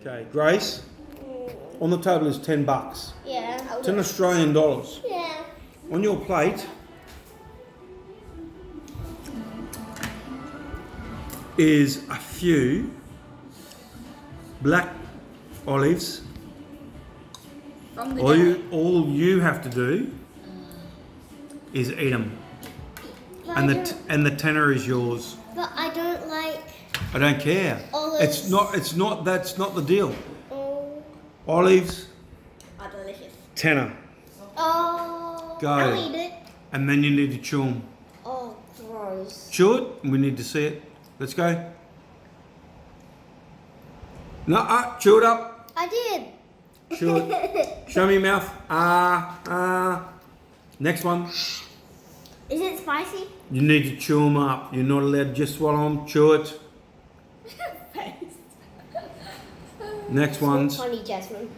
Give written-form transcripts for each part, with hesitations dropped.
Okay, Grace, on the table is $10. Yeah. $10 Australian dollars. Yeah. On your plate is a few black olives. From the All you have to do is eat them, and the tenner is yours. But I don't like I don't care. olives. That's not the deal. Oh. Olives, are delicious. tenner. Oh. Go. I'll eat it. And then you need to chew them. Oh, gross. Chew it. We need to see it. Let's go. No, chew it up. I did. Chew it. Show me your mouth. Next one. Is it spicy? You need to chew them up. You're not allowed to just swallow them. Chew it. Next one's Funny, Jasmine.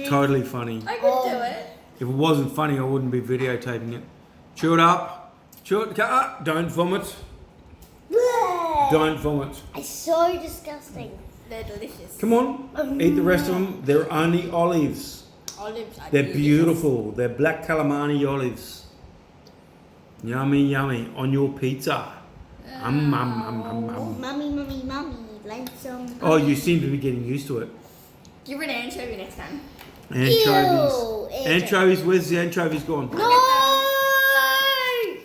totally funny. I could do it. If it wasn't funny, I wouldn't be videotaping it. Chew it up. Chew it. Don't vomit. Bleh. Don't vomit. It's so disgusting. They're delicious. Come on. Eat the rest of them. They're only olives. Olives are They're delicious. beautiful. They're black calamari olives. Yummy, yummy. On your pizza. Mummy, like some. Oh, you seem to be getting used to it. Give it an anchovy next time. Anchovies. Ew, Anchovies. Where's the anchovies gone? No!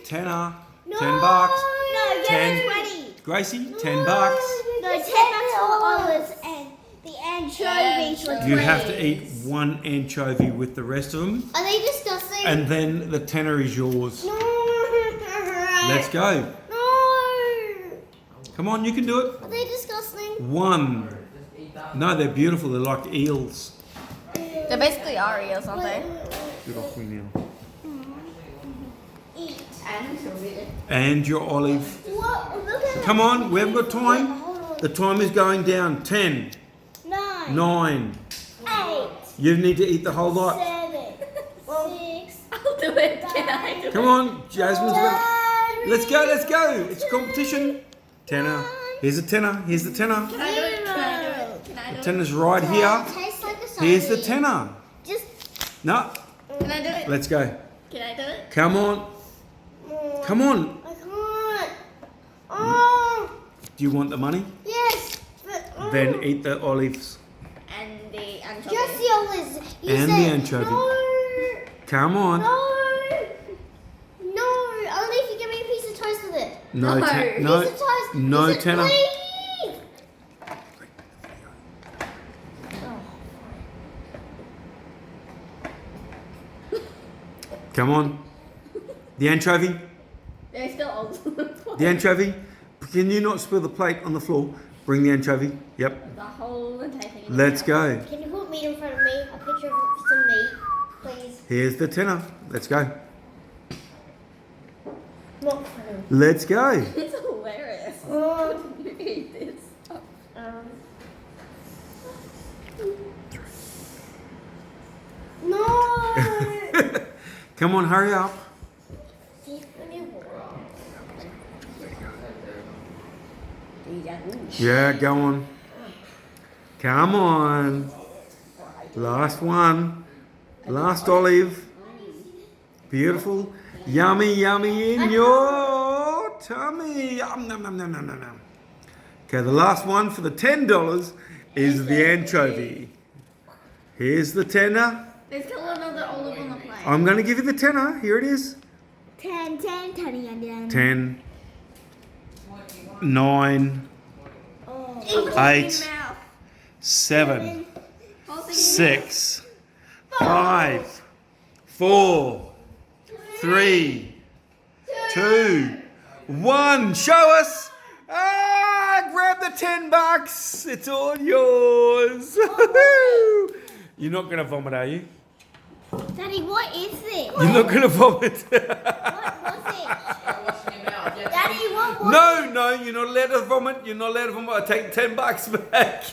Tenner. No! $10. No, get 10. it 20. Gracie, $10. No, $10 for olives and the anchovies for 20. You have to eat one anchovy with the rest of them, Are they disgusting? and then the tenner is yours. No. Let's go. No. Come on, you can do it. Are they disgusting? One. No, they're beautiful. They're like eels. They basically are eels, aren't they? Get off me now. Eat. And your olive. What? Look at Come on, we haven't got time. Hold on. The time is going down. 10, 9. 9. 8. You need to eat the whole lot. 7. 6. I'll do it. Can I do it? Come on, Jasmine's gonna... Let's go, let's go. It's a competition. Tenner. Here's a tenner. Here's the tenner. Can I do it? Can I do it? Can I do The it? tenner's right here. Tastes like a Here's the sardine. tenner. Just. No, Can I do it? let's go. Can I do it? Come on. Come on. I can't. Oh. Do you want the money? Yes. But, Then eat the olives. And the anchovy. Just the olives. You And said, the anchovy. No. Come on. No. No. Only if you give me a piece of toast with it. No, No. no, Piece of toast. no Piece of- tenner. Please. Come on. The anchovy. They're still old. The anchovy. Can you not spill the plate on the floor? Bring the anchovy. Yep. The whole entire thing. Let's go. Can you put meat in front of me? A picture of some meat, please. Here's the tenner. Let's go. Not funny. Let's go. It's hilarious. Oh. You eat this. No. Come on, hurry up. Yeah, go on. Come on. Last one. Last olive. Beautiful. Yummy, yummy in your tummy. Yum, nom, nom, nom, nom, nom, nom. Okay, the last one for the $10 is the anchovy. Here's the tenner. There's still another olive on the plate. I'm going to give you the tenner. Here it is. 10, 10, 10, 10, 9, Oh. 8, 7, 6, 5, 4, 3, 2, 1. Show us. Grab the $10. It's all yours. You're not going to vomit, are you? Daddy, what is this? You're not going to vomit. What was it? Daddy, what was No, you're not allowed to vomit. You're not allowed to vomit. I take $10 back.